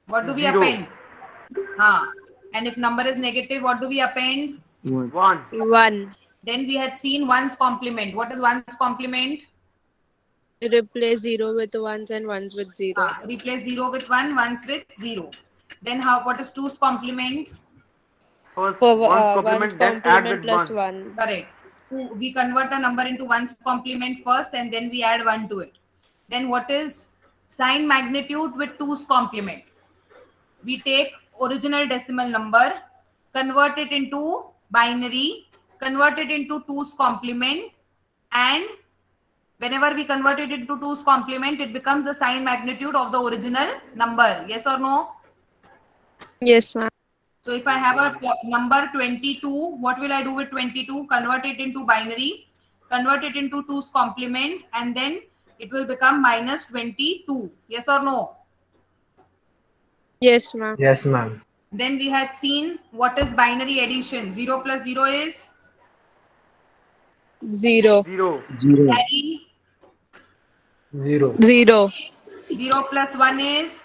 What do we Zero. append? And if number is negative, what do we append? 1. 1. Then we had seen ones complement. What is ones complement? Replace 0 with ones and ones with 0. Replace 0 with 1, ones with 0. Then what is two's complement? First, For 1's 1's complement, then add complement with plus 1. 1. Correct. We convert a number into one's complement first and then we add 1 to it. Then what is sign magnitude with two's complement? We take original decimal number, convert it into binary, convert it into two's complement, and whenever we convert it into two's complement, it becomes the sign magnitude of the original number. Yes or no? Yes, ma'am. So if I have a number 22, what will I do with 22? Convert it into binary, convert it into 2's complement, and then it will become minus 22. Yes or no? Yes, ma'am. Yes, ma'am. Then we had seen what is binary addition. 0 plus 0 is 0. 0. 0. carry. 0. 0. 0 plus 1 is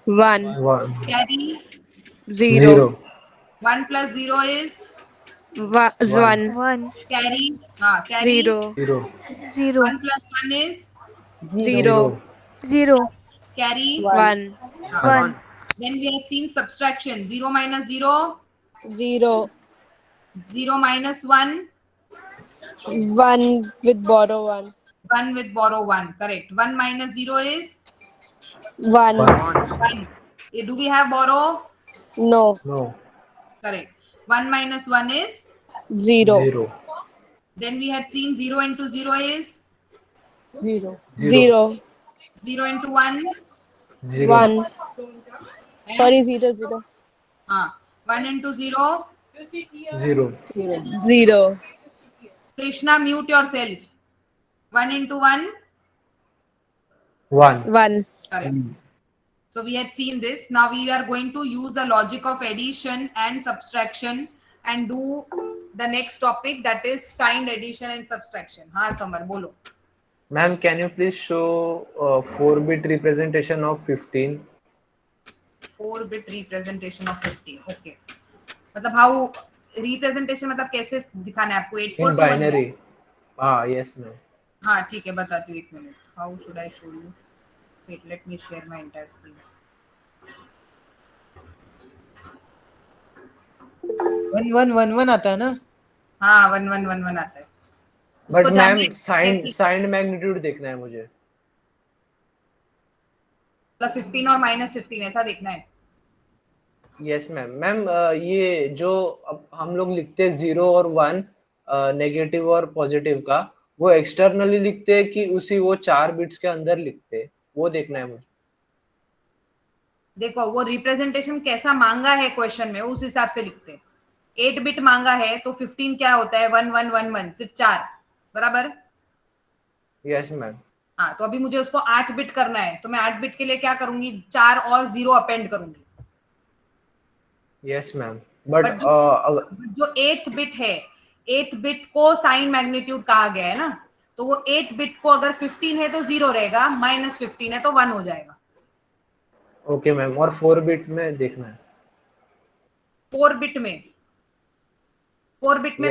1. 1. carry. 0. 0. 1 plus 0 is 1. 1. Ones. carry. Carry. 0. 0. 0. 1 plus 1 is 0. 0. 0. carry. 1. 1. 1. Then we had seen subtraction. 0 minus 0, 0. 0 minus 1, 1 with borrow 1. 1 with borrow 1. Correct. 1 minus 0 is 1. 1. 1. Do we have borrow? No. No. Correct. 1 minus 1 is. 0. 0. Then we had seen 0 into 0 is 0. 0. 0 into 1. 0. 1. Sorry, 0, 0. 1 into 0. 0. 0. Krishna, mute yourself. 1 into 1. 1. 1. Correct. So we had seen this. Now we are going to use the logic of addition and subtraction and do the next topic, that is signed addition and subtraction. Samar, bolo. Ma'am, can you please show 4-bit representation of 15? 4-bit representation of 15. Okay. मतलब how representation मतलब कैसे दिखाना है आपको? 8421 In binary. Yes, ma'am. हाँ ठीक है, बताती हूँ, एक minute. How should I show you? Wait, let me share my entire screen. 1111 आता है ना? हाँ 1111 आता है. बट उसको मैम जानना है साइंड मैग्नीट्यूड देखना है मुझे. मतलब 15 और माइनस 15 ऐसा देखना है. Yes ma'am. मैम ये जो अब हम लोग लिखते हैं 0 और 1 नेगेटिव और पॉजिटिव का, वो एक्सटर्नली लिखते हैं कि उसी वो 4 बिट्स के अंदर लिखते हैं, वो देखना है मुझे. देखो वो रिप्रेजेंटेशन कैसा मांगा है क्वेश्चन में, उस हिसाब से लिखते हैं. 8 बिट मांगा है तो 15 क्या होता है? 1111 सिर्फ 4. बराबर. Yes ma'am. हाँ तो अभी मुझे उसको 8 बिट करना है, तो मैं 8 बिट के लिए क्या करूंगी? 4 और 0 अपेंड करूंगी. Yes ma'am. बट जो 8 बिट है, 8 बिट को साइन मैग्नीट्यूड कहा गया है ना, तो वो 8 बिट को अगर 15 है तो 0 रहेगा, माइनस 15 है तो 1 हो जाएगा. Okay ma'am. और 4 बिट में देखना है. 4 बिट में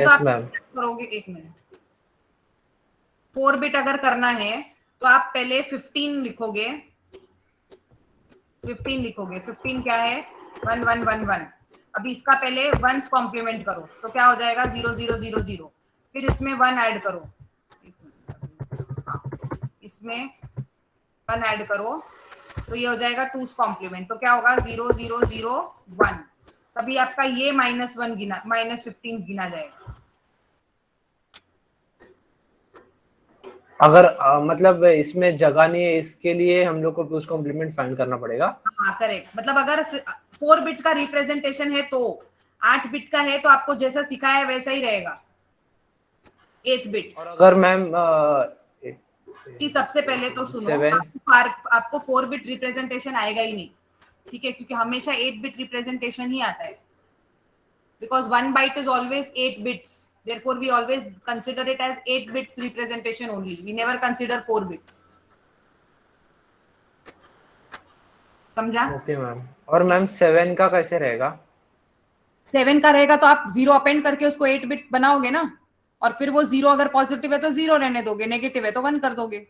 तो यस आप मैम. करोगे, एक मिनट. 4 बिट अगर करना है तो आप पहले 15 लिखोगे. 15 क्या है? 1111. अभी इसका पहले वंस कॉम्प्लीमेंट करो तो क्या हो जाएगा? 0000. फिर इसमें 1 ऐड करो. इसमें 1 ऐड करो तो ये हो जाएगा 2's कॉम्प्लीमेंट. तो क्या होगा? 0001. तभी आपका ये -1 गिना, -15 गिना जाएगा. अगर मतलब इसमें जगह नहीं है, इसके लिए हम लोग को 2's कॉम्प्लीमेंट फाइंड करना पड़ेगा. हाँ करेक्ट. मतलब अगर 4 बिट का रिप्रेजेंटेशन है तो 8 बिट का है तो आपको जैसा सिखाया है वैसा ही रहेगा. 8 बिट. और अगर मैम कि सबसे पहले तो सुनो, 7 आपको 4 बिट रिप्रेजेंटेशन आएगा ही नहीं, ठीक है? क्योंकि हमेशा 8 बिट रिप्रेजेंटेशन ही आता है. Because 1 byte is always 8 bits. Therefore, we always consider it as 8 bits representation only. We never consider 4 bits. समझा? Okay ma'am. और मैम 7 का कैसे रहेगा? 7 का रहेगा तो आप 0 अपेंड करके उसको 8 बिट बनाओगे ना, और फिर वो 0 अगर पॉजिटिव है तो 0 रहने दोगे, नेगेटिव है तो 1 कर दोगे।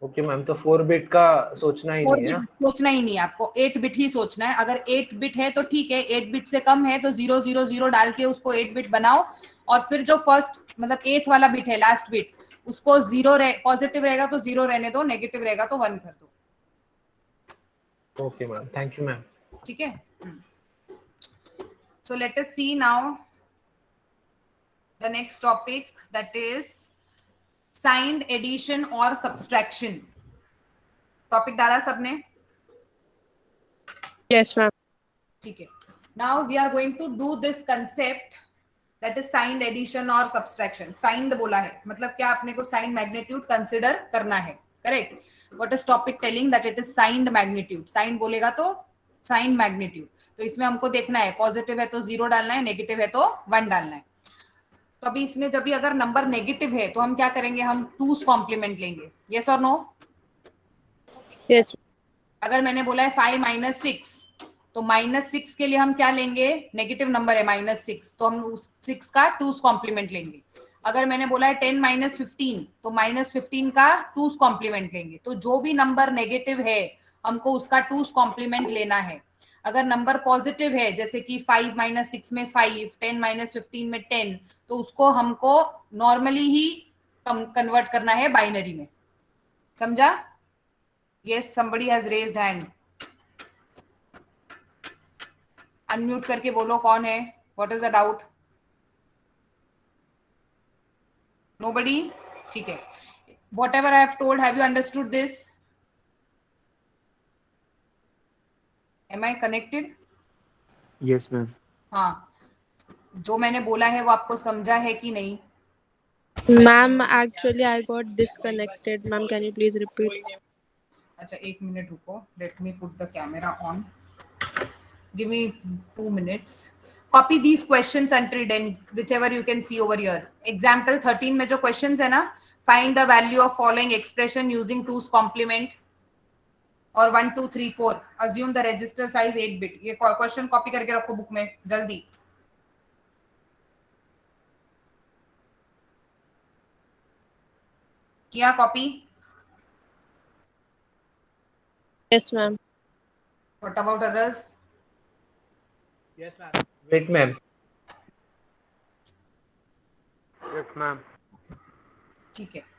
ओके मैम, तो 4 बिट का सोचना ही 4 नहीं है बिट ना? सोचना ही नहीं है आपको, 8 बिट ही सोचना है। अगर 8 बिट है तो ठीक है, 8 बिट से कम है तो 000 डाल के उसको 8 बिट बनाओ, और फिर जो फर्स्ट मतलब 8th वाला बिट है, लास्ट बिट, उसको 0 पॉजिटिव रहेगा तो 0 रहने दो, नेगेटिव रहेगा तो 1 कर दो। Okay ma'am, thank you ma'am. ठीक है। So let us see now the next topic, that is signed addition or subtraction. Topic डाला सबने? Yes, ma'am. ठीक है। Now we are going to do this concept, that is signed addition or subtraction. Signed बोला है मतलब क्या, अपने को signed magnitude consider करना है, correct? What is topic telling? That it is signed magnitude. Signed बोलेगा तो signed magnitude. तो इसमें हमको देखना है, पॉजिटिव है तो 0 डालना है, नेगेटिव है तो 1 डालना है। तो अभी इसमें जब भी अगर नंबर नेगेटिव है तो हम क्या करेंगे, हम 2's कॉम्प्लीमेंट लेंगे। यस और नो? Yes. अगर मैंने बोला है 5 माइनस 6, तो माइनस 6 के लिए हम क्या लेंगे, नेगेटिव नंबर है माइनस 6, तो हम उस 6 का 2's कॉम्प्लीमेंट लेंगे। अगर मैंने बोला है 10 माइनस 15, तो माइनस 15 का 2's कॉम्प्लीमेंट लेंगे। तो जो भी नंबर नेगेटिव है हमको उसका 2's कॉम्प्लीमेंट लेना है। अगर नंबर पॉजिटिव है, जैसे कि 5 माइनस 6 में 5, 10 माइनस 15 में 10, तो उसको हमको नॉर्मली ही कन्वर्ट करना है बाइनरी में। समझा? Yes, somebody has raised hand. Unmute करके बोलो कौन है, what is the doubt? Nobody? ठीक है। Whatever I have told, have you understood this? Am I connected? Yes, ma'am. हाँ, जो मैंने बोला है वो आपको समझा है कि नहीं? Ma'am, actually I got disconnected. Ma'am, can you please repeat? अच्छा, 1 मिनट रुको, let me put the camera on, give me 2 minutes. Copy these questions until then, whichever you can see over here. Example 13 में जो questions है ना, find the value of following expression using 2's complement, और 1 2 3 4, assume the register size 8 bit. ये question copy करके रखो book में जल्दी। किया copy? Yes, ma'am. What about others? Yes ma'am. Wait ma'am. Yes, ma'am. ठीक है।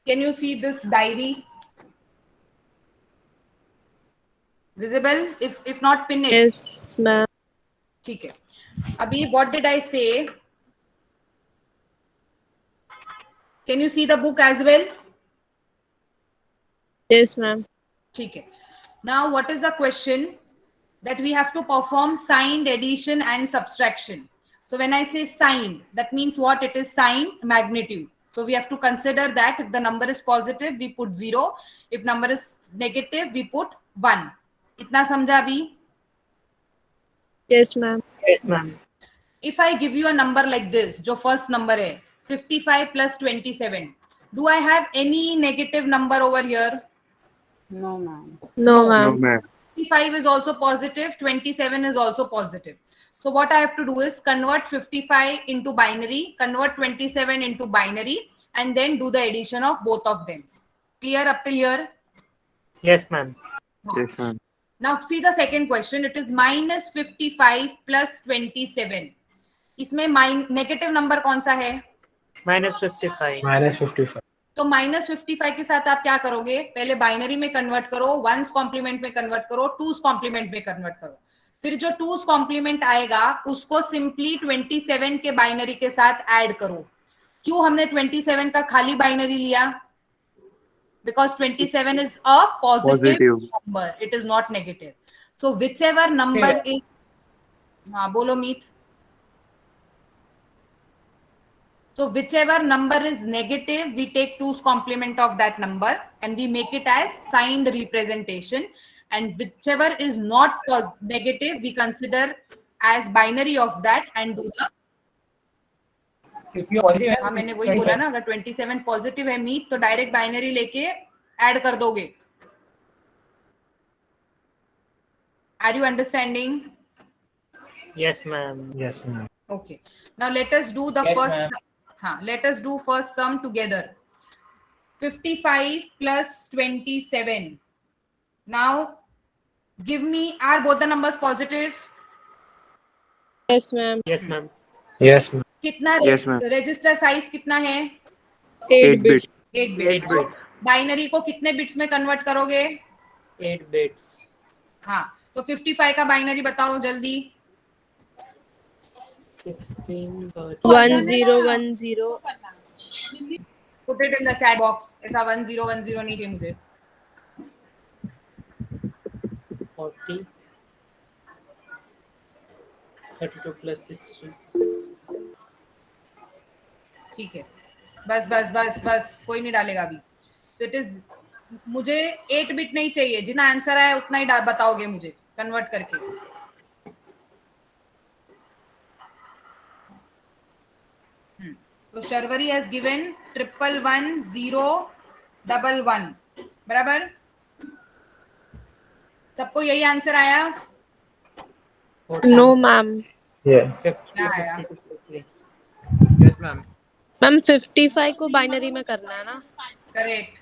Can you see this diary? Visible? If not, pin it. Yes, ma'am. ठीक है। अभी what did I say? Can you see the book as well? Yes, ma'am. ठीक है। Now what is the question? That we have to perform signed addition and subtraction. So when I say signed, that means what? It is signed magnitude. So we have to consider that if the number is positive, we put 0. If number is negative, we put 1. इतना समझा अभी? Yes, ma'am. Yes, ma'am. If I give you a number like this, जो first number है 55 plus 27, do I have any negative number over here? No, No. No, ma'am. ma'am. 55 is also positive, 27 is also positive. So what I have to do is convert 55 into binary, convert 27 into binary, and then do the addition of both of them. Clear up till here? Yes, ma'am. Yes, ma'am. Now see the second question. It is minus 55 plus 27. इसमें negative number कौन सा है? Minus 55. -55। तो minus 55 के साथ आप क्या करोगे, पहले बाइनरी में कन्वर्ट करो, 1's कॉम्प्लीमेंट में कन्वर्ट करो, 2's कॉम्प्लीमेंट में कन्वर्ट करो। फिर जो 2's कॉम्प्लीमेंट आएगा उसको सिंपली 27 के बाइनरी के साथ ऐड करो। क्यों हमने 27 का खाली बाइनरी लिया? Because 27 is a positive Positive. Number, it is not negative. So which ever number is, हाँ बोलो मीत। So whichever number is negative, we take 2's complement of that number and we make it as signed representation. and whichever is not negative we consider as binary of that and do the हाँ मैंने वही बोला ना, अगर 27 positive है मीत तो direct binary लेके add कर दोगे. Are you understanding? Yes, ma'am. Yes, ma'am. Okay. Now let us do the first. Let us do first sum together. 55 plus 27. Now give me, are both the numbers positive? Yes, ma'am. Yes, ma'am. Yes, ma'am. कितना Yes, ma'am. Register size कितना है? 8 bit. 8 bits. 8 bit. Binary को कितने bits में convert करोगे? 8 bits. हाँ, तो 55 का बाइनरी बताओ जल्दी. 16. 1010. Put it in the chat box. ऐसा 1010 नहीं चाहिए मुझे. 40. 32 plus 16. ठीक है, बस बस बस बस, कोई नहीं डालेगा अभी. सो इट इज, मुझे 8 बिट नहीं चाहिए, जितना आंसर आया उतना ही बताओगे मुझे कन्वर्ट करके. तो शर्वरी हैज गिवन 1111011. बराबर? सबको यही आंसर आया? No, ma'am. Yeah. क्या आया? Yes, ma'am. मैम 55 को बाइनरी में करना है ना? करेक्ट.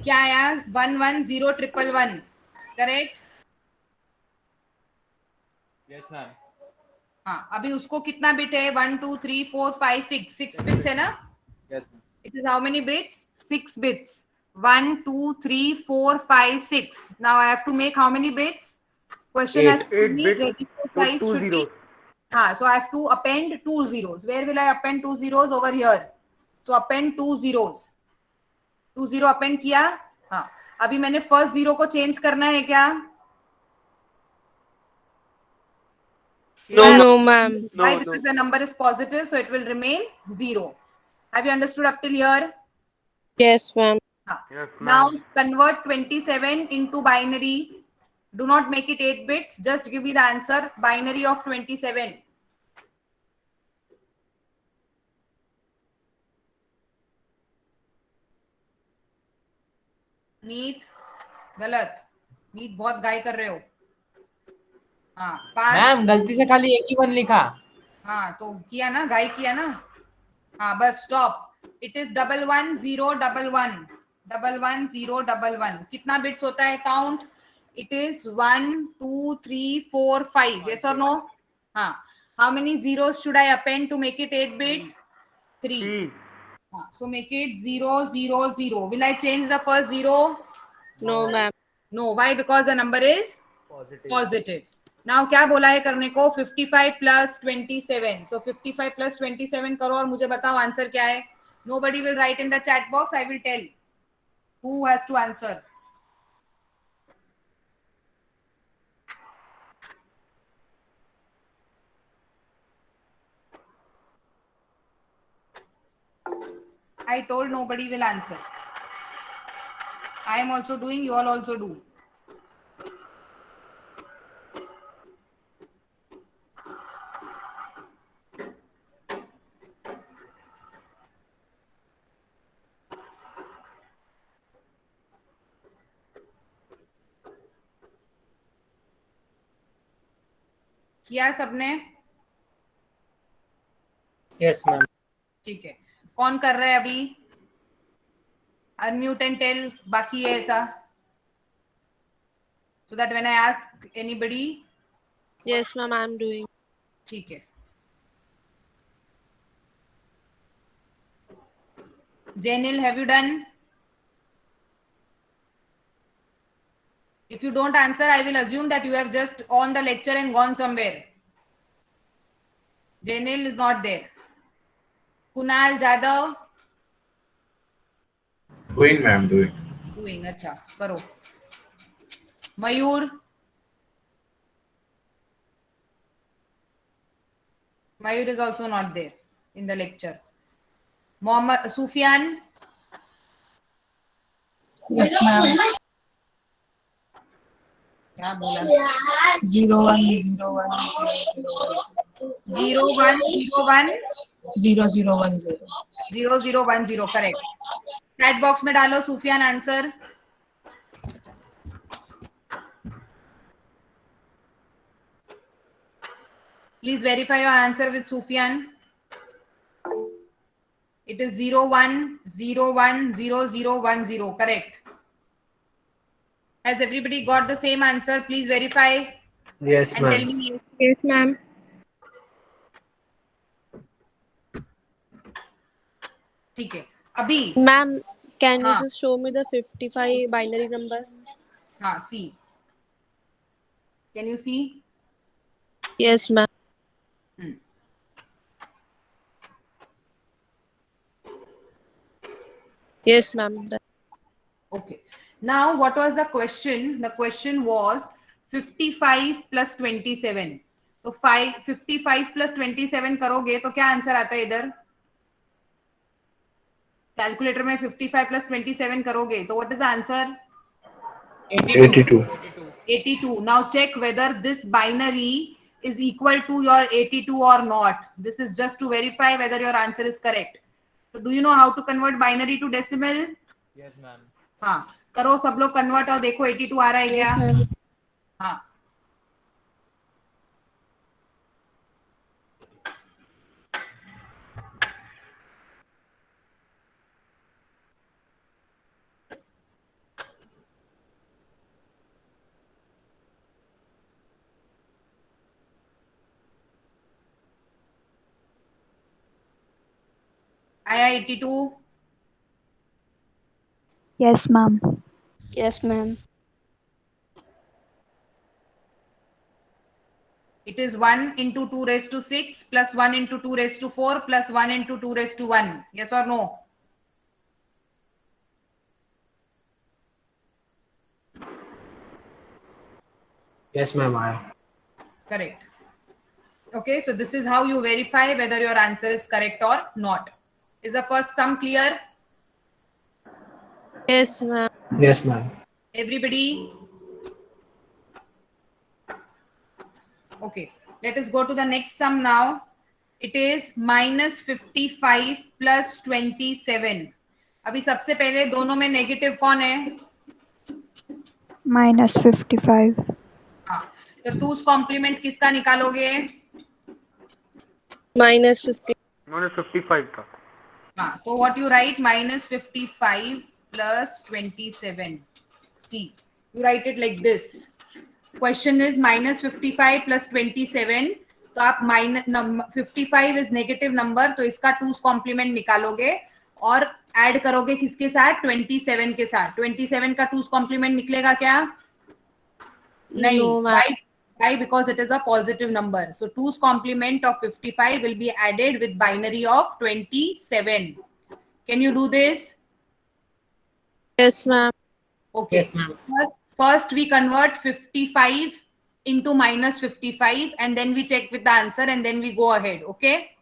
क्या आया? 110111. करेक्ट. Yes, ma'am. हाँ, अभी उसको कितना बिट है? 1 2 3 4 5 6 बिट्स है ना? Yes, ma'am. It is how many bits? 6 bits. 1 2 3 4 5 6. Now I have to make how many bits? Question has to be register size should be. So I have to append 2 zeros. Where will I append 2 zeros? Over here. So append 2 zeros. 2 zero append किया. हाँ, अभी मैंने first zero को change करना है क्या? No, ma'am. Why? Because the number is positive, so it will remain 0. Have you understood up till here? Yes, ma'am. Yes, Now convert 27 into binary. Do not make it 8 bits. Just give me the answer. Binary of 27. नीत गलत. नीत बहुत गाय कर रहे हो. हाँ, पार. Ma'am गलती से खाली एक ही वन लिखा. हाँ, तो किया ना, गाय किया ना. हाँ, बस स्टॉप. It is 11011. 11011. कितना बिट्स होता है count? It is 1 2 3 4 5. yes or no? हाँ. How many zeros should I append to make it 8 bits? 3. So make it 0 0 0. Will I change the first zero? No, ma'am. No. Why? Because the number is positive. Now क्या बोला है करने को? 55 plus 27. So 55 plus 27 करो और मुझे बताओ answer क्या है. Nobody will write in the chat box. I will tell who has to answer. I told nobody will answer. I am also doing, you all also do. किया सबने? Yes, ma'am. ठीक है. कौन कर रहा है अभी? Unmute and tell. बाकी है ऐसा, so that when I ask anybody. Yes, ma'am, I'm doing. ठीक है. Janil, have you done? If you don't answer, I will assume that you have just on the lecture and gone somewhere. Janil is not there. Kunal Jadhav? Doing, ma'am, doing. Doing, अच्छा, करो. Mayur? Mayur is also not there in the lecture. Mohammed Sufyan? Yes, ma'am. हाँ बोला 0 1 0 1 0 0101 0 0 1 0 0010 correct. Chat box में डालो Sufiyan answer. Please verify your answer with Sufyan. It is 01010010. Correct. Has everybody got the same answer? Please verify Yes, and tell ma'am. me. Yes, ma'am. ठीक है. अभी Ma'am, can you हाँ just show me the 55 binary number? हाँ see. Can you see? Yes, ma'am. Hmm. Yes, ma'am. Okay. Now, what was the question? The question was 55 plus 27. तो 55 plus 27 करोगे तो क्या answer आता है इधर? कैलकुलेटर में 55 plus 27 करोगे तो what is the answer? 82. 82. Now check whether this binary is equal to your 82 or not. This is just to verify whether your answer is correct. So do you know how to convert binary to decimal? Yes, ma'am. हाँ, करो सब लोग convert और देखो 82 आ रहा है क्या? Yes, ma'am. हाँ. आया 82. Yes, ma'am. Yes, ma'am. It is 1 into 2 raised to 6 plus 1 into 2 raised to 4 plus 1 into 2 raised to 1. Yes or no? Yes, ma'am. I. Correct. Okay, so this is how you verify whether your answer is correct or not. Is the first sum clear? Yes, ma'am. Yes, ma'am. Everybody? Okay, let us go to the next sum now. It is minus 55 plus 27. अभी सबसे पहले दोनों में negative कौन है? Minus 55. हाँ, तो 2's complement किसका निकालोगे? Minus 50. -55 था. हाँ, तो what you write? Minus 55 plus 27. See, you write it like this. Question is minus 55 plus 27. तो आप minus 55 is negative number, तो इसका 2's complement निकालोगे और ऐड करोगे किसके साथ? 27 के साथ. 27 का 2's complement निकलेगा क्या? नहीं. No, ma'am. Why? Because it is a positive number. So 2's complement of 55 will be added with binary of 27. Can you do this? Yes, ma'am. Okay. Yes, ma'am. First we convert 55 into minus 55 and then we check with the answer and then we go ahead. Okay.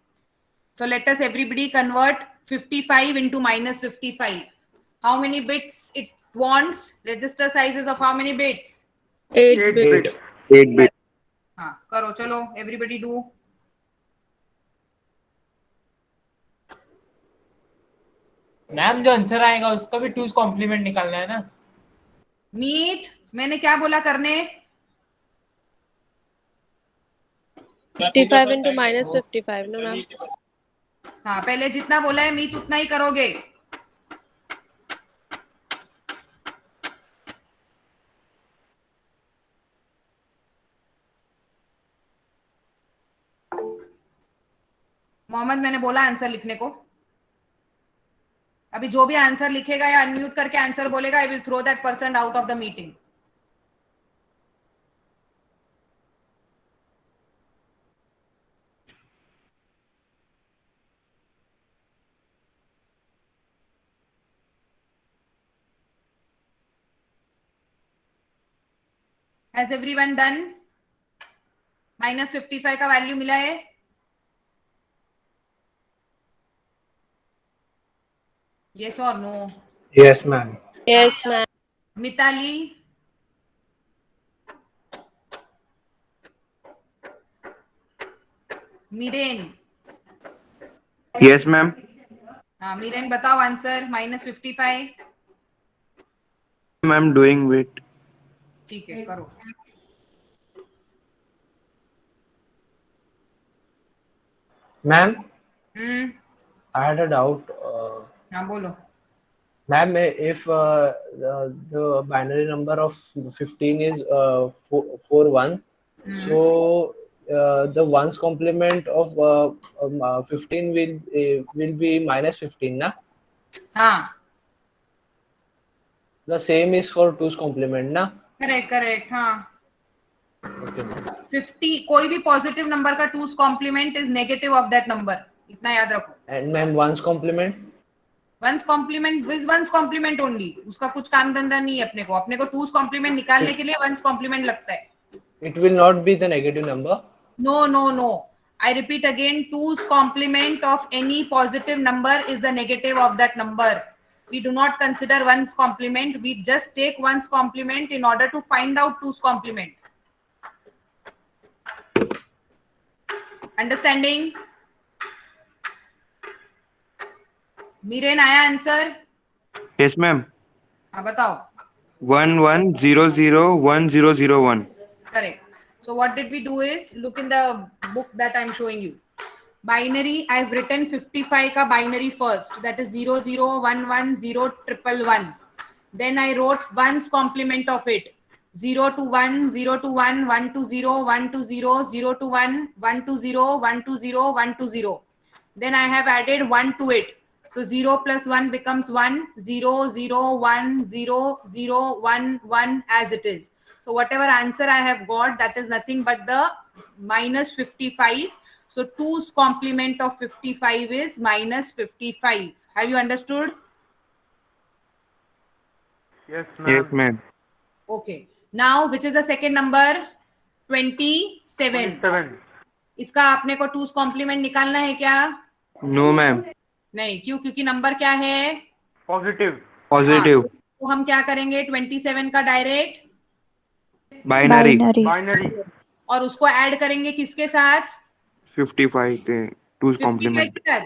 So let us everybody convert 55 into minus 55. How many bits it wants? Register sizes of how many bits? 8 bit. 8 bit. हाँ, करो चलो everybody do. Ma'am जो answer आएगा उसका भी 2's complement निकालना है ना. मीत, मैंने क्या बोला करने? 55 into minus 55. No, ma'am. हाँ, पहले जितना बोला है मीत उतना ही करोगे. मोहम्मद, मैंने बोला आंसर लिखने को. अभी जो भी आंसर लिखेगा या अनम्यूट करके आंसर बोलेगा, I will throw that person out of the meeting. Has everyone done? -55 का वैल्यू मिला है? Yes or no? Yes, ma'am. Yes, ma'am. Mitali, मीरेन, Yes, ma'am. हाँ मीरेन बताओ आंसर -55। I'm doing it. ठीक है करो। Ma'am, hmm, I had a doubt. हाँ बोलो। Ma'am, if the binary number of 15 is 4 1, so the ones complement of 15 will be -15, na? हाँ The same is for two's complement, na? Correct correct, हाँ। Okay, ma'am. 50 कोई भी positive number का two's complement is negative of that number, इतना याद रखो। And ma'am, ones complement? Ones complement is ones complement only, उसका कुछ काम धंधा नहीं है अपने को टूस कॉम्प्लीमेंट निकालने के लिए वंस कॉम्प्लीमेंट लगता है। It will not be the negative number. No, no, no. I repeat again, 2's complement of any positive number is the negative of that number. We do not consider 1's complement. We just take 1's complement in order to find out 2's complement. Understanding? Miren, आया answer? Yes, ma'am. हाँ बताओ। 11001001. Correct. So what did we do is look in the book that I'm showing you. Binary, I've written 55 ka binary first. That is 00110111. Then I wrote ones complement of it. 0 to 1, 0 to 1, 1 to 0, 1 to 0, 0 to 1, 1 to 0, 1 to 0, 1 to 0. Then I have added 1 to it. So 0 plus 1 becomes 1, 0, 0, 1, 0, 0, 1, 1 as it is. So whatever answer I have got, that is nothing but the -55. So 2's complement of 55 is -55. Have you understood? Yes, Yes, ma'am. ma'am. Okay. Now which is the second number? 27. 27. इसका आपने को 2's complement निकालना है क्या? No, ma'am. नहीं, क्यों? क्योंकि number क्या है? Positive. हाँ, Positive. तो हम क्या करेंगे 27 का डायरेक्ट Binary. Binary. Binary. और उसको ऐड करेंगे किसके साथ? 55 के 2's 55 complement. के साथ।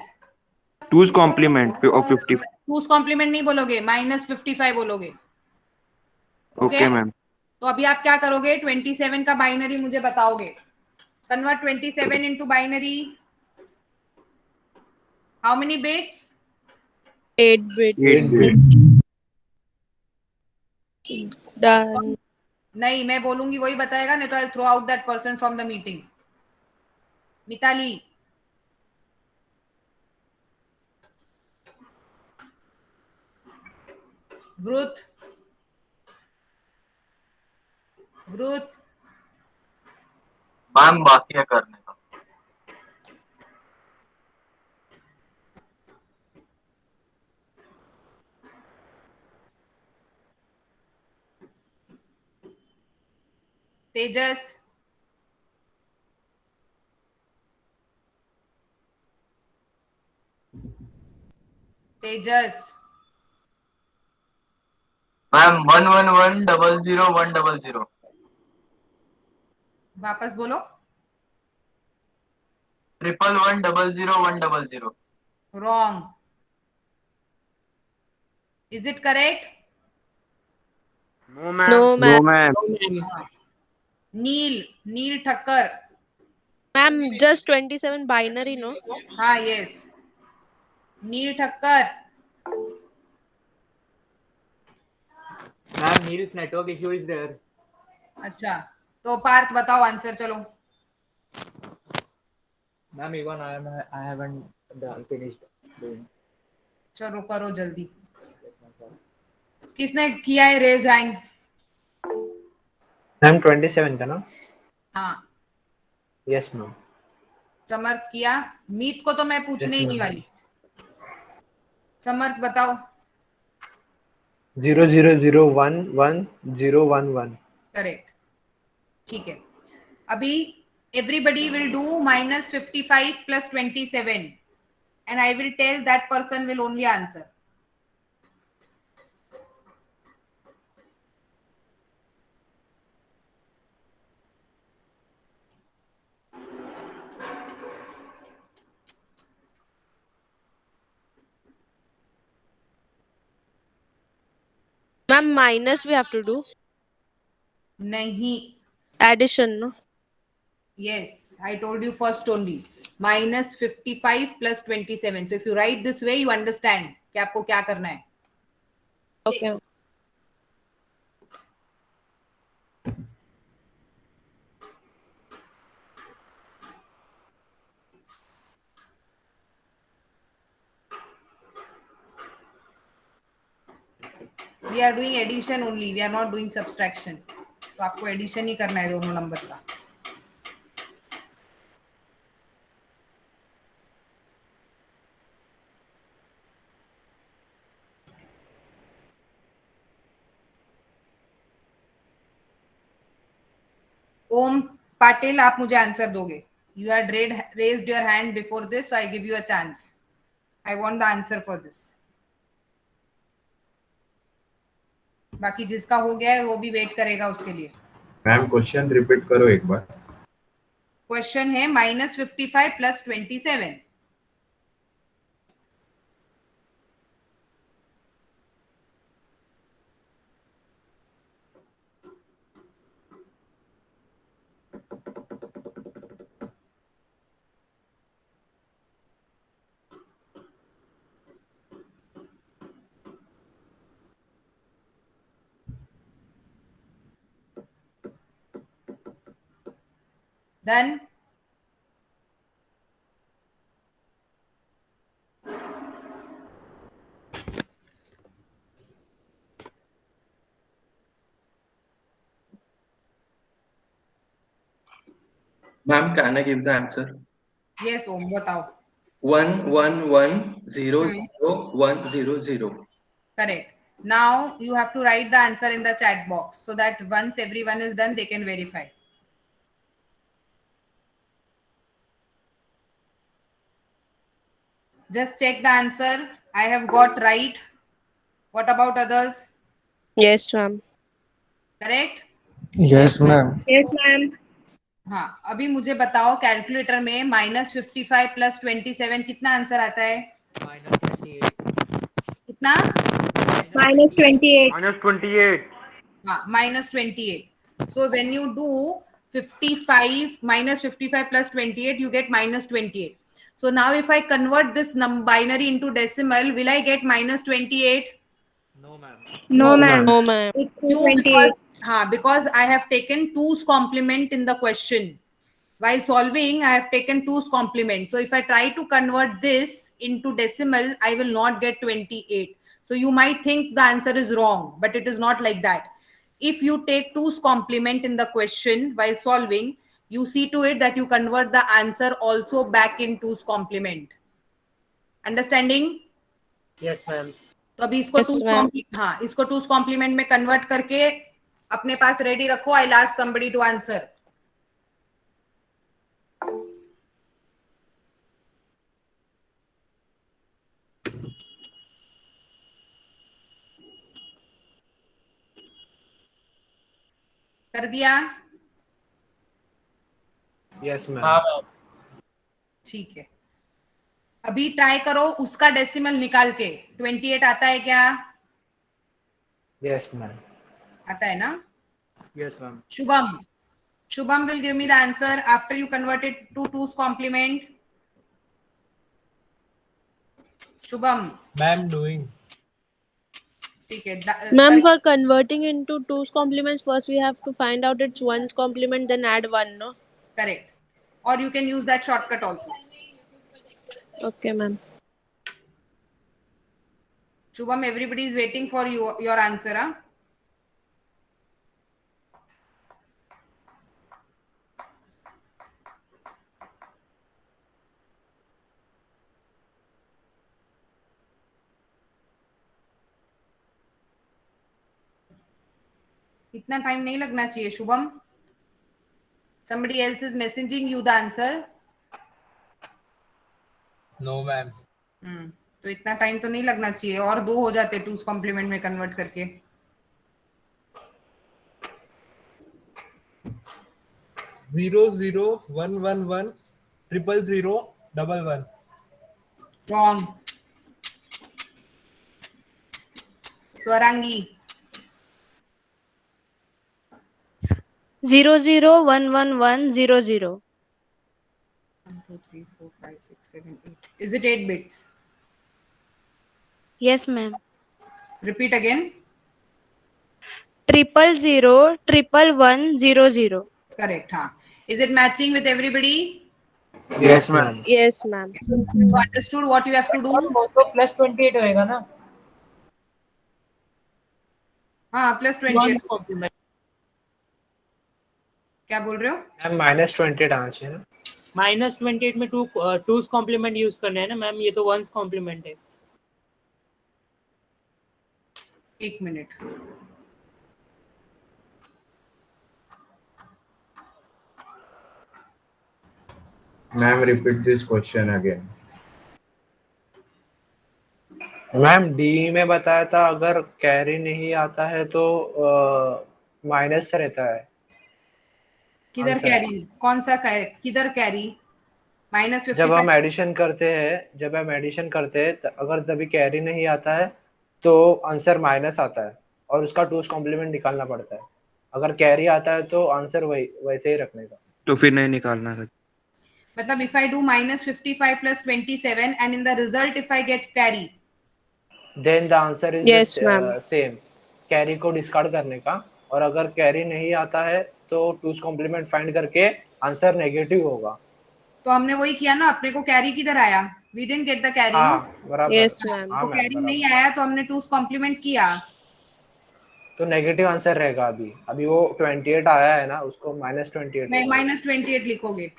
2's complement of 50. 2's complement नहीं बोलोगे, -55 बोलोगे। ओके? Okay, ma'am. तो अभी आप क्या करोगे? 27 का बाइनरी मुझे बताओगे। Convert 27 into binary. How many bits? 8 bits. 8 bit. Done. नहीं, मैं बोलूंगी वही बताएगा, नहीं तो I throw out that person from the meeting. Mitali, ग्रुथ, ग्रुथ, मैम बाकी है करने का। तेजस, तेजस, मैम 11100100। वापस बोलो। 11100100। Wrong. Is it correct? No, ma'am. No, No, ma'am. ma'am. Neel, Neel Thakkar. Ma'am, just 27 binary, no? हाँ, yes, Neel Thakkar. Ma'am Neel's network issue is there. अच्छा, तो पार्थ बताओ आंसर, चलो। Ma'am even I haven't done finished doing. चलो करो जल्दी। किसने किया है रेज हैंड? Ma'am, 27 का ना? हाँ, Yes, ma'am. समर्थ किया। मीत को तो मैं पूछने Yes, ही नहीं ma'am. वाली। समर्थ बताओ। 00011011. करेक्ट, ठीक है। अभी everybody will do -55 + 27 and I will tell that person will only answer. Ma'am, minus we have to do. nahi. Addition, no? Yes, I told you first only. Minus 55 plus 27. So if you write this way, you understand कि आपको क्या करना है. Okay. We are doing addition only. We are not doing subtraction. तो आपको addition ही करना है दोनों नंबर का. ओम पाटिल, आप मुझे आंसर दोगे. You had raised your hand before this, so I give you a chance. I want the answer for this. बाकी जिसका हो गया है वो भी वेट करेगा उसके लिए. मैम क्वेश्चन रिपीट करो एक बार. क्वेश्चन है -55 plus 27. Done. Ma'am, can I give the answer? Yes, Om, बताओ. 1110100. Correct. Now you have to write the answer in the chat box so that once everyone is done, they can verify. Just check the answer. I have got right. What about others? Yes, ma'am. Correct? Yes, ma'am. Yes, ma'am. हाँ, अभी मुझे बताओ calculator में -55 plus 27 कितना answer आता है? -28. कितना? -28. -28. हाँ, -28. So when you do 55 -55 plus 28, you get -28. So now if I convert this binary into decimal, will I get -28? No, ma'am. No, ma'am. No, ma'am. It's Because I have taken 2's complement in the question. While solving, I have taken 2's complement. So if I try to convert this into decimal, I will not get 28. So you might think the answer is wrong, but it is not like that. If you take 2's complement in the question while solving, you see to it that you convert the answer also back in 2's complement. Understanding? Yes, ma'am. तो अभी इसको Yes, ma'am. इसको 2's complement में convert करके अपने पास ready रखो. I'll ask somebody to answer. कर दिया? Yes ma'am. हाँ मैम. ठीक है. अभी ट्राई करो उसका डेसिमल निकाल के. 28 आता है क्या? Yes ma'am. आता है ना? Yes, ma'am. Shubham will give me the answer after you convert it to 2's complement. Shubham. Ma'am, doing. ठीक है. Ma'am, for converting into 2's complements, first we have to find out its 1's complement, then add 1, no? Correct. Or you can use that shortcut also. Okay, ma'am. Shubham, everybody is waiting for your answer, huh? इतना time नहीं लगना चाहिए Shubham. Somebody else is messaging you the answer. No, ma'am. तो इतना time तो नहीं लगना चाहिए. और 2 हो जाते 2's complement में कन्वर्ट करके. 00111000011. Wrong. Swarangi. 001110. 1, 2, 3, 4, 5, 6, 7, 8. Is it 8 bits? Yes, ma'am. Repeat again. 0001110. Correct. Huh? Is it matching with everybody? Yes, ma'am. Yes, ma'am. So understood what you have to और do? वो तो +28 होएगा ना हाँ, plus 28. वंस कॉम्प्लीमेंट क्या बोल रहे हो? मैम -28 आना चाहिए ना। -28 में टूज कॉम्प्लीमेंट यूज करना है ना मैम, ये तो वंस कॉम्प्लीमेंट है। एक minute. Ma'am, repeat this question again. Ma'am D में बताया था अगर कैरी नहीं आता है तो माइनस रहता है। किधर Answer. कैरी? कौन सा किधर कैरी? -55. जब हम एडिशन करते हैं अगर तभी कैरी नहीं आता है तो आंसर माइनस आता है और उसका टूज कॉम्प्लीमेंट निकालना पड़ता है। अगर कैरी आता है तो आंसर वैसे ही रखने का। तो फिर नहीं निकालना है। मतलब if I do -55 plus 27 and in the result if I get carry, then the answer is Yes, ma'am. Same. Carry को डिस्कार्ड करने का, और अगर कैरी नहीं आता है तो टूज कॉम्प्लीमेंट फाइंड करके आंसर नेगेटिव होगा। तो हमने वही किया ना, अपने को कैरी किधर आया? We didn't get the carry, no? हाँ बराबर। Yes, ma'am. हाँ तो मैम कैरी नहीं बराबर। आया तो हमने टूज कॉम्प्लीमेंट किया। तो नेगेटिव आंसर रहेगा। अभी वो 28 आया है ना, उसको -28 मैं होगा। -28 लिखोगे?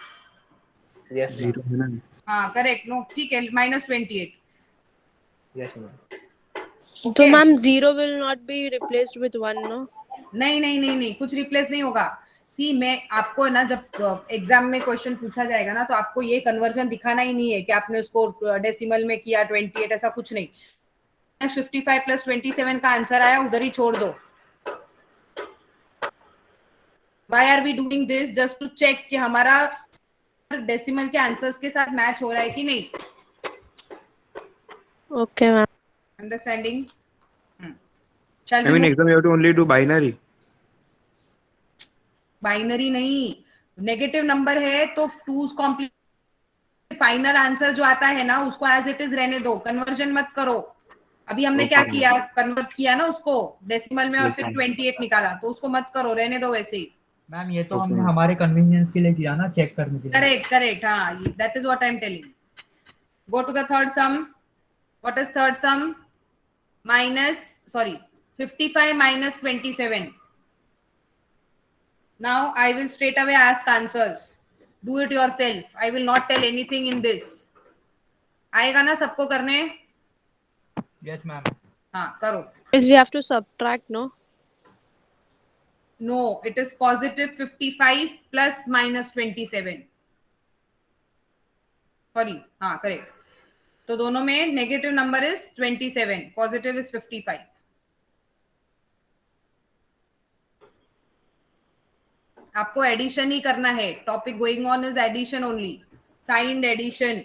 Yes ma'am. जीरो है ना। हाँ करेक्ट। नो ठीक है, -28. Yes ma'am. So, okay. ma'am, 0 will not be replaced with 1, no? नहीं नहीं नहीं नहीं, कुछ रिप्लेस नहीं होगा। सी मैं आपको ना जब एग्जाम में क्वेश्चन पूछा जाएगा ना तो आपको ये कन्वर्जन दिखाना ही नहीं है कि आपने उसको डेसिमल में किया 28, ऐसा कुछ नहीं। 55 प्लस 27 का आंसर आया, उधर ही छोड़ दो। Why are we doing this? Just to check कि हमारा डेसिमल के आंसर्स के साथ मैच हो रहा है कि नहीं। Okay, ma'am. Understanding? Shall I we mean, move? exam you have to only do binary. Binary नहीं, नेगेटिव नंबर है तो टूज कॉम्प्लीमेंट फाइनल आंसर जो आता है ना उसको एज इट इज रहने दो, कन्वर्जन मत करो। अभी हमने क्या Okay. किया, कन्वर्ट किया ना उसको डेसिमल में और फिर Okay. 28 निकाला, तो उसको मत करो, रहने दो वैसे ही। मैम ये तो Okay, हमने ma'am. हमारे कन्वीनियंस के लिए किया ना, चेक करने के लिए। करेक्ट करेक्ट, हाँ, that is what I am telling. Go to the third sum. What is third sum? 55 minus 27. Now I will straight away ask answers. Do it yourself. I will not tell anything in this. आएगा ना सबको करने? Yes ma'am. हाँ करो। Is we have to subtract, no? No, it is positive 55 plus minus 27. Sorry, हाँ correct. तो दोनों में negative number is 27, positive is 55। आपको एडिशन ही करना है। Topic going on is addition only, signed addition.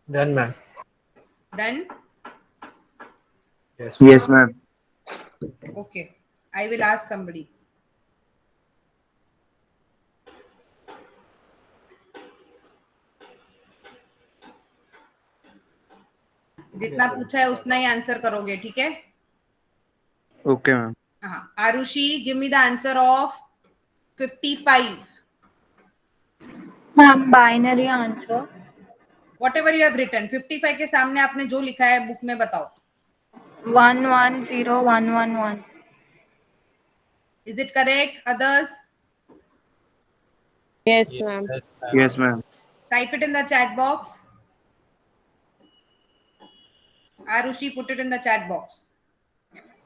Done, ma'am. Done? Yes. Yes, ma'am. Okay. I will ask somebody. जितना पूछा है उतना ही आंसर करोगे, ठीक है? Okay, ma'am. हाँ. Arushi, give me the answer of 55. Ma'am, binary answer. Whatever you have written, 55 के सामने आपने जो लिखा है बुक में बताओ. 110111. Is it correct? Others? Yes, ma'am. Yes, ma'am. Type it in the chat box. Arushi, put it in the chat box.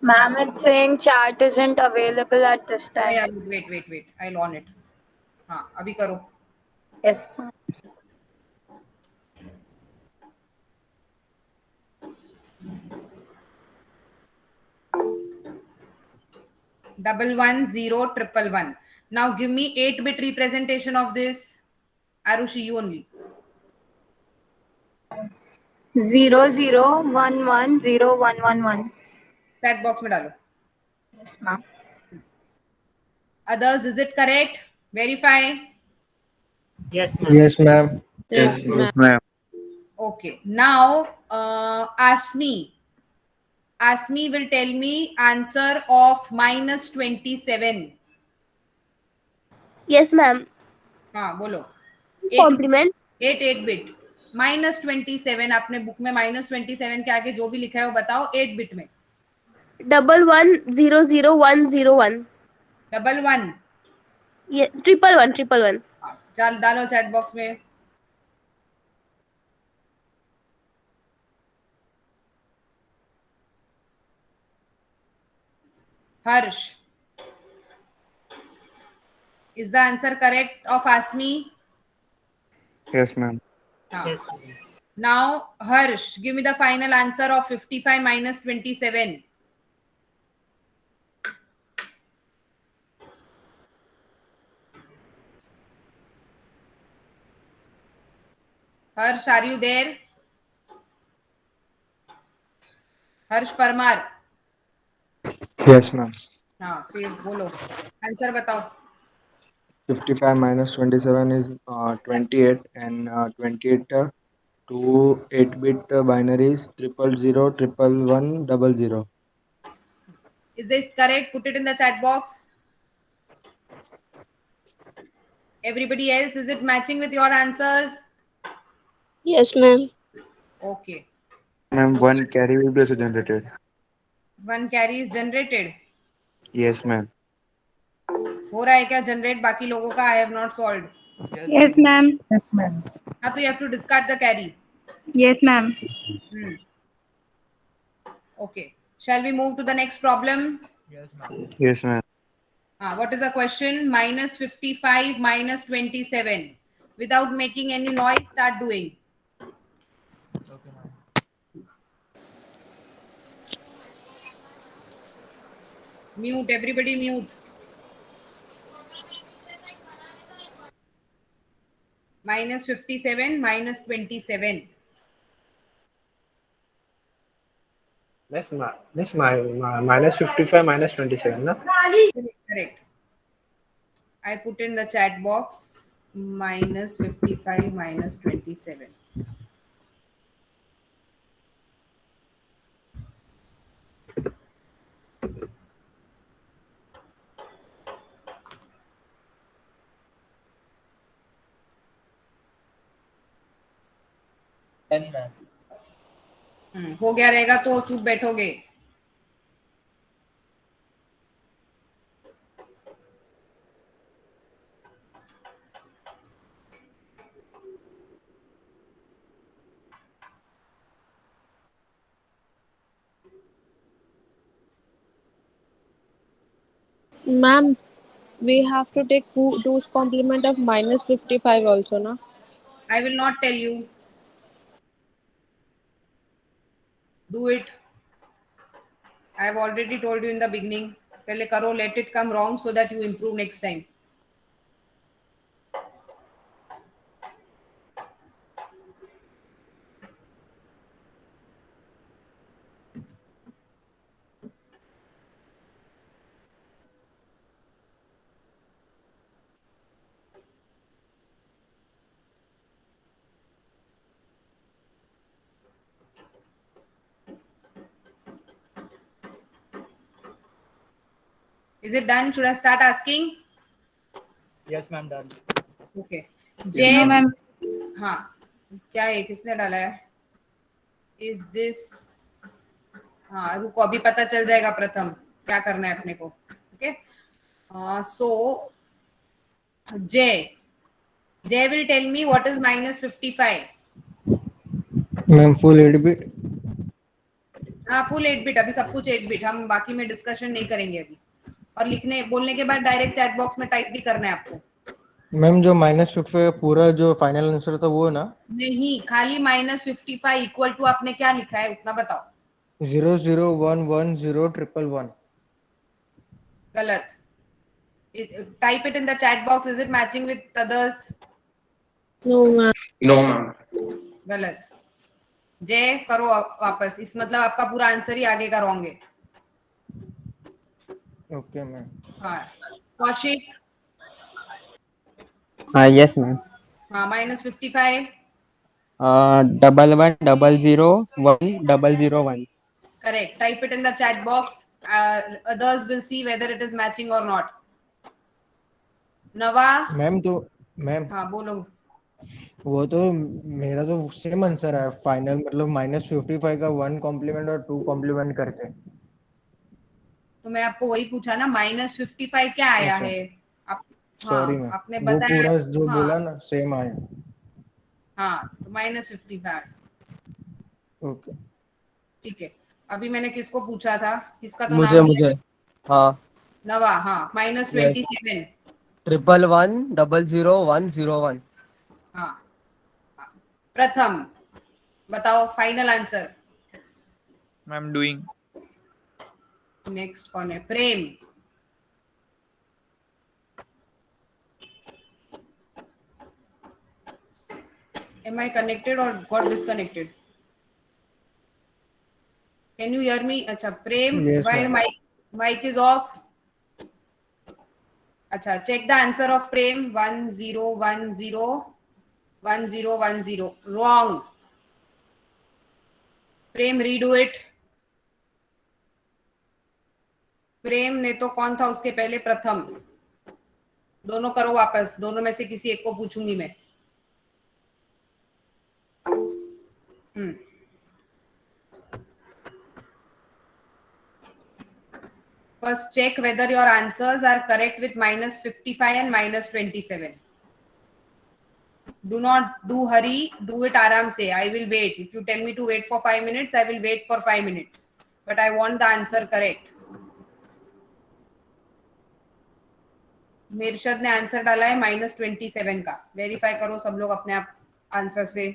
Ma'am, it's saying chat isn't available at this time. Yeah, wait. I'll on it. हाँ, अभी करो. Yes, ma'am. Double 10111. Now give me 8-bit representation of this. Arushi, you only. 00110111. Chat box में डालो. Yes, ma'am. Others, is it correct? Verify. Yes, ma'am. Yes, ma'am. Yes, Yes, ma'am. ma'am. Okay. Now, Asmi. Asmi will tell me answer of -27. Yes, ma'am. हाँ, बोलो. Complement. 8 bit. -27 आपने book में -27 के आगे जो भी लिखा है वो बताओ 8 बिट में. 11000101. 11. Yeah, 111. चल डालो चैट बॉक्स में. Harsh. Is the answer correct of Asmi? Yes, ma'am. हाँ. Yes, ma'am. Now, Harsh, give me the final answer of 55 minus 27. Harsh, are you there? Harsh Parmar. Yes, ma'am. हाँ, फिर बोलो. Answer बताओ. 55 minus 27 is 28, and 28 to 8-bit binary is 0001100. Is this correct? Put it in the chat box. Everybody else, is it matching with your answers? Yes, ma'am. Okay. Ma'am, one carry will be also generated. One carry is generated. Yes, ma'am. हो रहा है क्या generate बाकी लोगों का? I have not solved. Yes, ma'am. Yes, ma'am. हाँ, तो you have to discard the carry. Yes, ma'am. Okay. Shall we move to the next problem? Yes, ma'am. Yes, ma'am. What is the question? -55 minus 27. Without making any noise, start doing. Okay, ma'am. Mute, everybody mute. -57 minus 27. Miss, minus 55 minus 27, na? Correct. I put in the chat box -55 minus 27. Done, ma'am. हो गया रहेगा तो चुप बैठोगे. Ma'am, we have to take 2's complement of -55 also, na? I will not tell you. Do it. I have already told you in the beginning. पहले करो, let it come wrong so that you improve next time. Is it done? Should I start asking? Yes, ma'am. Done. Okay. J. No, ma'am. हाँ, क्या है, किसने डाला है? Is this? हाँ, रुको, अभी पता चल जाएगा प्रथम क्या करना है अपने को. Okay. So J will tell me what is minus 55. Ma'am full 8 bit. हाँ, फुल 8 बिट. अभी सब कुछ 8 बिट. हम बाकी में डिस्कशन नहीं करेंगे अभी. और लिखने बोलने के बाद डायरेक्ट चैट बॉक्स में टाइप भी करना है आपको. मैम जो -55 पूरा जो फाइनल आंसर था वो ना? नहीं, खाली minus 55 इक्वल टू आपने क्या लिखा है उतना बताओ. 0011011. गलत. Type it in the chat box. Is it matching with others? No, ma'am. No, ma'am. गलत. जय करो वापस. इस मतलब आपका पूरा आंसर ही आगे का रॉन्ग है. Okay ma'am. हाँ, कौशिक. हाँ यस मैम. हाँ, minus 55. 11001001. Correct. Type it in the chat box. Others will see whether it is matching or not. नवा. मैम तो मैम हाँ, बोलो. वो तो मेरा तो सेम आंसर है फाइनल, मतलब -55 का 1 कॉम्प्लीमेंट और 2 कॉम्प्लीमेंट करके. तो मैं आपको वही पूछा ना, minus 55 क्या आया अच्छा. है आप. सॉरी मैम, आपने वो बताया. पूरा जो हाँ, बोला ना सेम आया. हाँ, तो minus 55. ओके. ठीक है. अभी मैंने किसको पूछा था, किसका तो मुझे नाम मुझे हाँ. नवा. हाँ, minus 27. 11100101. हाँ. प्रथम बताओ final answer. Ma'am, doing. Next कौन है? प्रेम. Am I connected or got disconnected? Can you hear me? अच्छा, प्रेम. Yes, Why ma'am. mic is off? अच्छा, check the answer of Prem. 10101010. Wrong. Prem, redo it. प्रेम ने तो कौन था उसके पहले? प्रथम. दोनों करो वापस. दोनों में से किसी एक को पूछूंगी मैं. First check whether your answers are correct with minus 55 and minus 27. Do not do hurry, do it aram se. I will wait. If you tell me to wait for 5 minutes, I will wait for 5 minutes. But I want the answer correct. मेरशद ने answer डाला है -27 का. Verify करो सब लोग अपने आप answer से.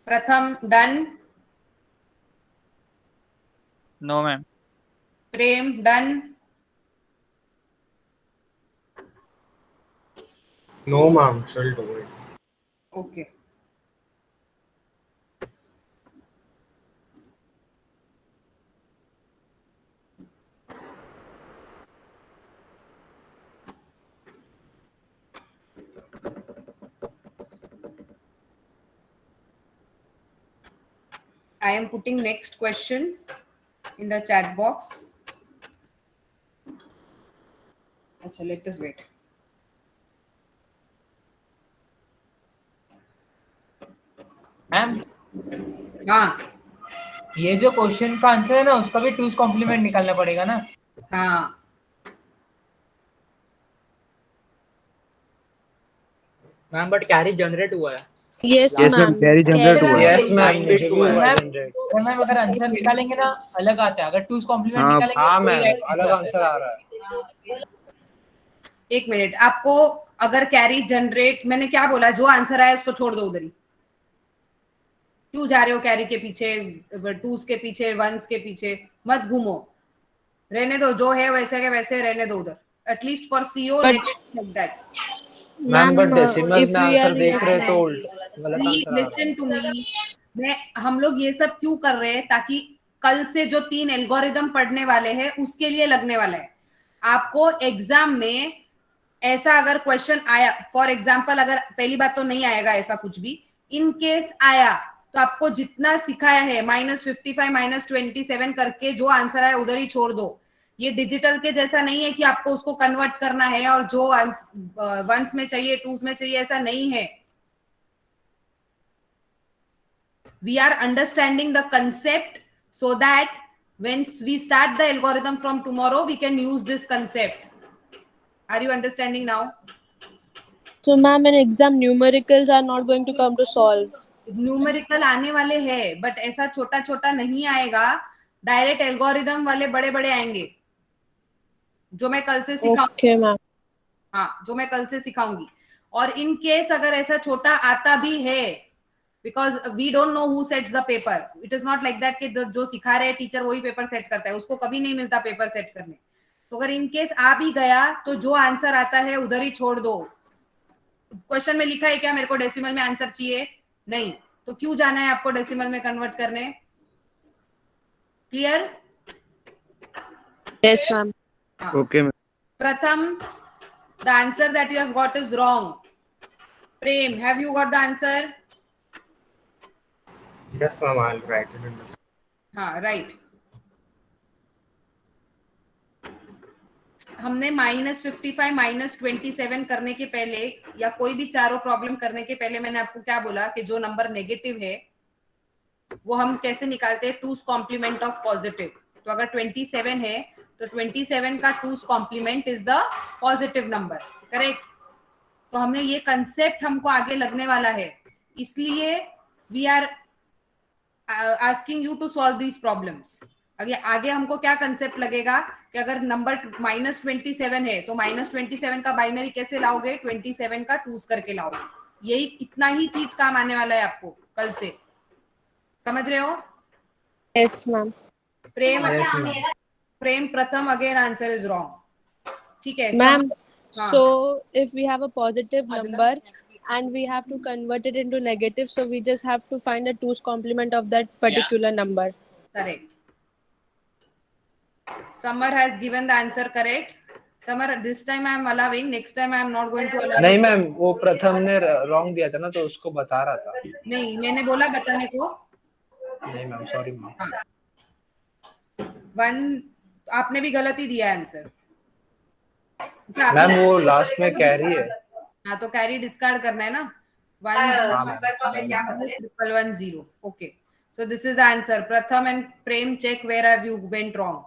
प्रथम done. No, ma'am. Prem done. No, ma'am. Still do it. Okay. I am putting next question in the chat box. अच्छा, let us wait. मैम, हाँ. ये जो क्वेश्चन का आंसर है ना, उसका भी 2's कॉम्प्लीमेंट निकालना पड़ेगा ना. हाँ. मैम, बट कैरी जनरेट हुआ है. Yes, Yes, ma'am. ma'am. Carry generate Carry हुआ. Yes, ma'am. Yes, मुझे भी हुआ ma'am. generate. तो मैम अगर आंसर निकालेंगे ना अलग आता है, अगर 2's कॉम्प्लीमेंट हाँ, निकालेंगे हाँ तो मैम, right अलग आता है. आंसर आ रहा है. एक मिनट. आपको अगर कैरी जनरेट, मैंने क्या बोला, जो आंसर आया उसको छोड़ दो उधर ही. क्यों जा रहे हो कैरी के पीछे, 2's के पीछे, 1's के पीछे? मत घूमो. रहने दो, जो है वैसे के वैसे रहने दो उधर. एटलीस्ट फॉर सीओ But- let like that. Ma'am but Ma'am, decimal if में we आंसर are देख yes, रहे तो ma'am. गलत आंसर आ रहा है. Listen to me. मैं हम लोग ये सब क्यों कर रहे हैं? ताकि कल से जो 3 एल्गोरिदम पढ़ने वाले हैं उसके लिए लगने वाला है। आपको एग्जाम में ऐसा अगर क्वेश्चन आया, फॉर एग्जाम्पल, अगर पहली बात तो नहीं आएगा ऐसा कुछ भी, इन केस आया तो आपको जितना सिखाया है -55 -27 करके जो आंसर आया उधर ही छोड़ दो। ये डिजिटल के जैसा नहीं है कि आपको उसको कन्वर्ट करना है और जो वंस में चाहिए टूस में चाहिए, ऐसा नहीं है। We are understanding the concept so that when we start the algorithm from tomorrow, we can use this concept. Are you understanding now? So, ma'am, in exam, numericals are not going to come to solve. Numerical आने वाले हैं, but ऐसा छोटा छोटा नहीं आएगा, direct algorithm वाले बड़े बड़े आएंगे जो मैं कल से सिखाऊंगी। Okay, ma'am. हाँ, जो मैं कल से सिखाऊंगी। और इन केस अगर ऐसा छोटा आता भी है, because we don't know who sets the paper, it is not like that कि जो सिखा रहे टीचर वही पेपर सेट करता है, उसको कभी नहीं मिलता पेपर सेट करने। तो अगर इन केस आ भी गया तो जो आंसर आता है उधर ही छोड़ दो। क्वेश्चन में लिखा है क्या मेरे को डेसिमल में आंसर चाहिए? नहीं, तो क्यों जाना है आपको डेसिमल में कन्वर्ट करने? Clear? Yes, ma'am. Okay, ma'am. प्रथम, the answer that you have got is wrong. Prem, have you got the answer? Yes, ma'am. I'll write it in the. हाँ, राइट। हमने -55 -27 करने के पहले या कोई भी चारों प्रॉब्लम करने के पहले मैंने आपको क्या बोला कि जो नंबर नेगेटिव है वो हम कैसे निकालते हैं? Two's complement of positive. तो अगर 27 है तो 27 का two's complement is the positive number, correct? तो हमने ये कंसेप्ट हमको आगे लगने वाला है, इसलिए we are asking you to solve these problems. आगे हमको क्या कंसेप्ट लगेगा कि अगर नंबर -27 है तो -27 का बाइनरी कैसे लाओगे? 27 का टूस करके लाओगे। यही इतना ही चीज काम आने वाला है आपको कल से, समझ रहे हो? Yes, ma'am. प्रेम, Yes, ma'am. प्रेम प्रथम अगेन आंसर इज रॉन्ग। ठीक है Ma'am, हाँ, so if we have a positive number and we have to convert it into negative, so we just have to find the two's complement of that particular number. correct. Summer has given the answer correct. Summer, this time I am allowing, next time I am not going to allow. नहीं ma'am, वो प्रथम ने wrong दिया था ना, तो उसको बता रहा था। नहीं, मैंने बोला बताने को। नहीं मैम, सॉरी मैम। हाँ, 1 आपने भी गलत ही दिया आंसर। मैम वो लास्ट में कैरी है। हाँ, तो कैरी डिस्कार्ड करना है ना। 1 okay, so this is the answer. Pratham and Prem, check where have you went wrong.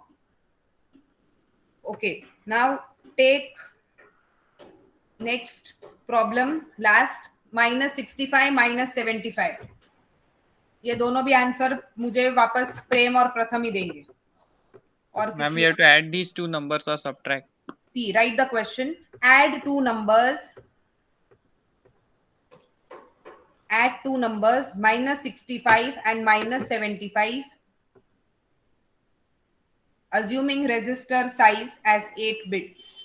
Okay, now take next problem, last, -65 -75। ये दोनों भी आंसर मुझे वापस प्रेम और प्रथम ही देंगे। और Ma'am, we have to add these two numbers or subtract. see, write the question. Add two numbers, -65 and -75, assuming register size as 8 bits.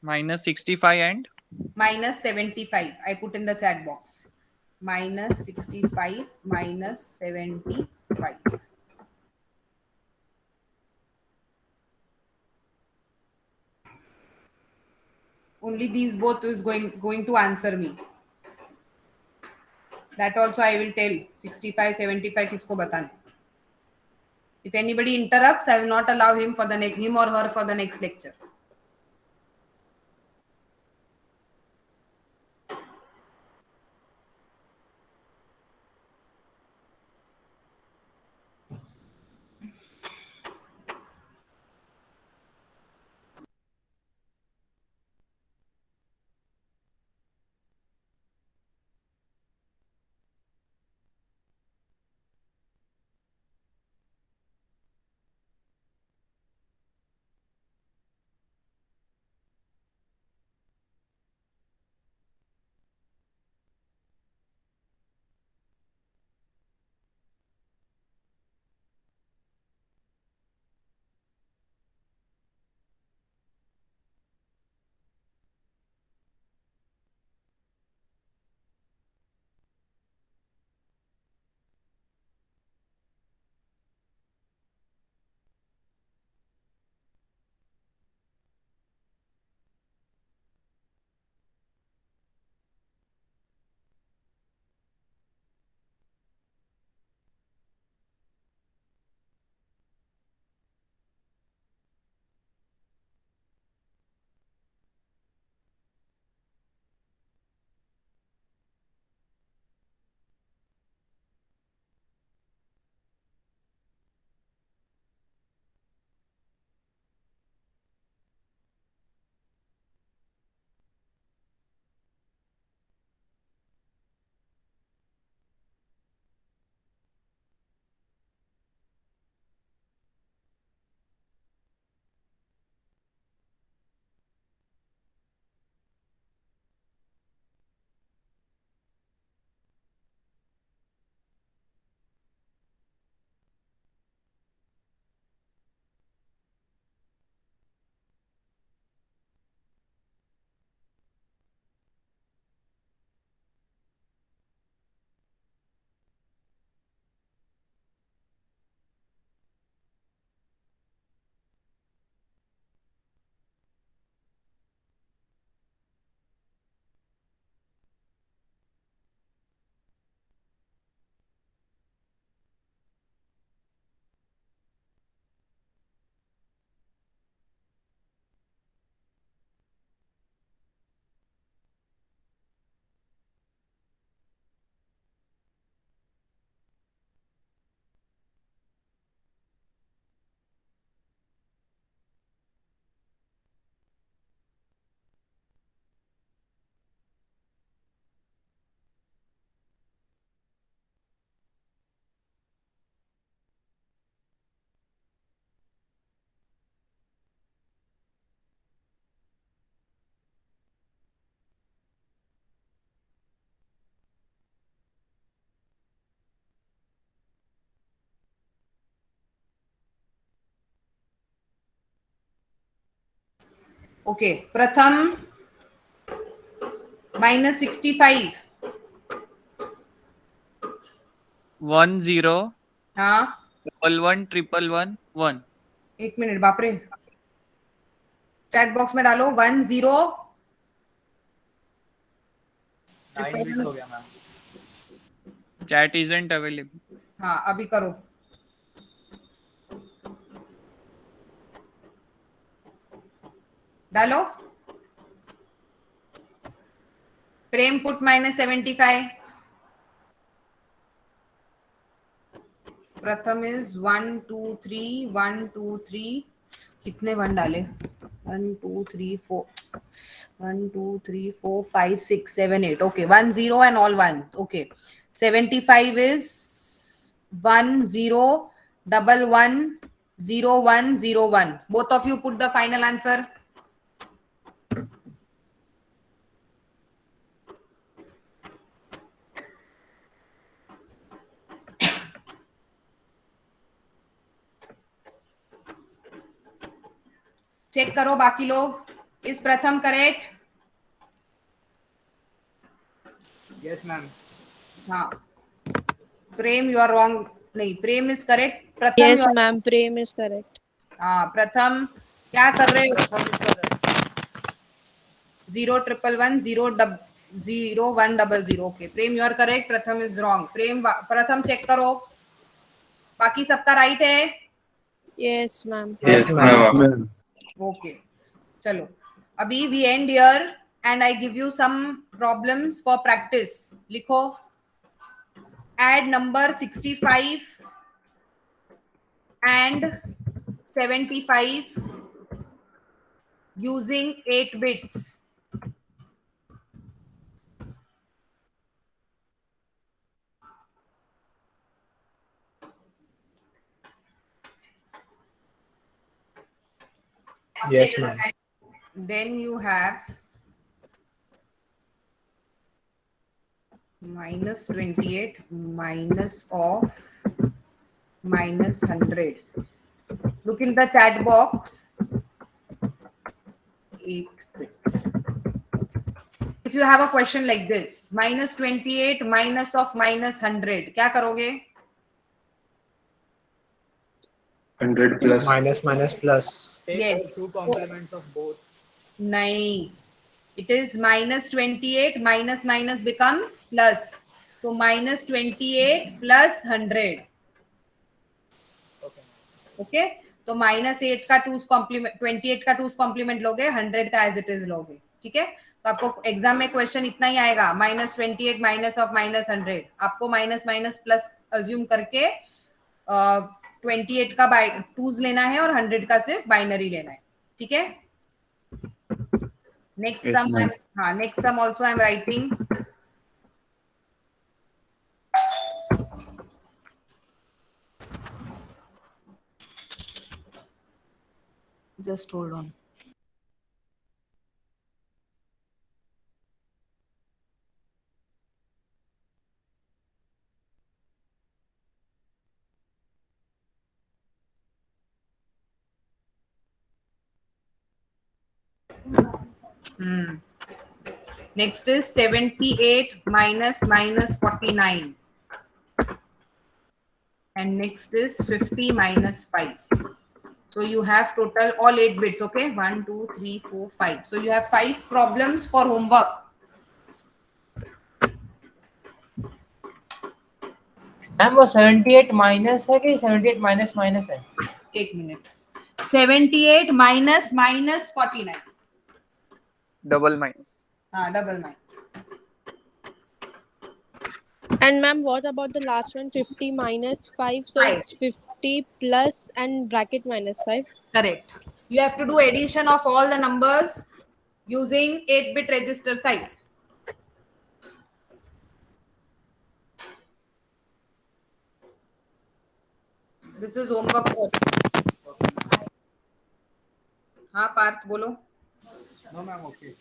-65 and -75, I put in the chat box. -65 -75. Only these both is going to answer me. That also I will tell 65 75 किसको बताना. If anybody interrupts, I will not allow him or her for the next lecture. Okay, Pratham minus 65. 10 हाँ 111111. एक minute बाप रे, chat box में डालो 10 9 bit हो गया मैम. Chat isn't available. हाँ अभी करो. डालो. प्रेम पुट minus 75. प्रथम इज 1 2 3 1 2 3. कितने 1 डाले? 1 2 3 4 1 2 3 4 5 6 7 8. Okay, 1 0 and all 1. Okay, 75 is 1 0 1 1 0 1 0 1. Both of you put the final answer. Check करो बाकी लोग. Is Pratham correct? Yes ma'am. हाँ. Prem you are wrong. नहीं, Prem is correct. Pratham Yes, you are- ma'am. Prem is correct. हाँ प्रथम क्या कर रहे हो? 0 1 1 0 0 1 0 0. Okay, Prem you are correct. Pratham is wrong. Pratham check करो. बाकी सबका राइट है. Yes, ma'am. Yes, ma'am. Ma'am. Okay, चलो अभी we end here and I give you some problems for practice. लिखो. Add number 65 and 75 using 8 bits. Yes, ma'am. Then you have minus 28 minus of minus 100. Look in the chat box. 8 bits. If you have a question like this, minus 28 minus of minus 100, क्या करोगे? 100 plus. Minus plus. Take Yes. two complements of both. नहीं, it is minus 28 minus minus becomes plus. So minus 28 plus 100. Okay. Okay, तो minus 8 का 2's complement 28 का 2's complement लोगे, 100 का as it is लोगे. ठीक है, तो आपको एग्जाम में क्वेश्चन इतना ही आएगा, minus 28 minus of minus 100. आपको minus minus plus assume करके 28 का 2's लेना है और 100 का सिर्फ बाइनरी लेना है. ठीक है. Next Yes, sum, ma'am. next sum also I am writing. Just hold on. Next is 78 minus minus 49. And next is 50 minus 5. So you have total all 8 bits, okay? 1, 2, 3, 4, 5. So you have 5 problems for homework. Ma'am वो 78 minus है कि 78 minus minus है? एक minute. 78 minus minus 49. Double minus. हाँ, double minus. And ma'am, what about the last one? 50 minus 5. So Five. it's 50 plus and bracket minus 5. Correct. You have to do addition of all the numbers using 8-bit register size. This is homework 4. हाँ पार्थ बोलो. No ma'am, okay.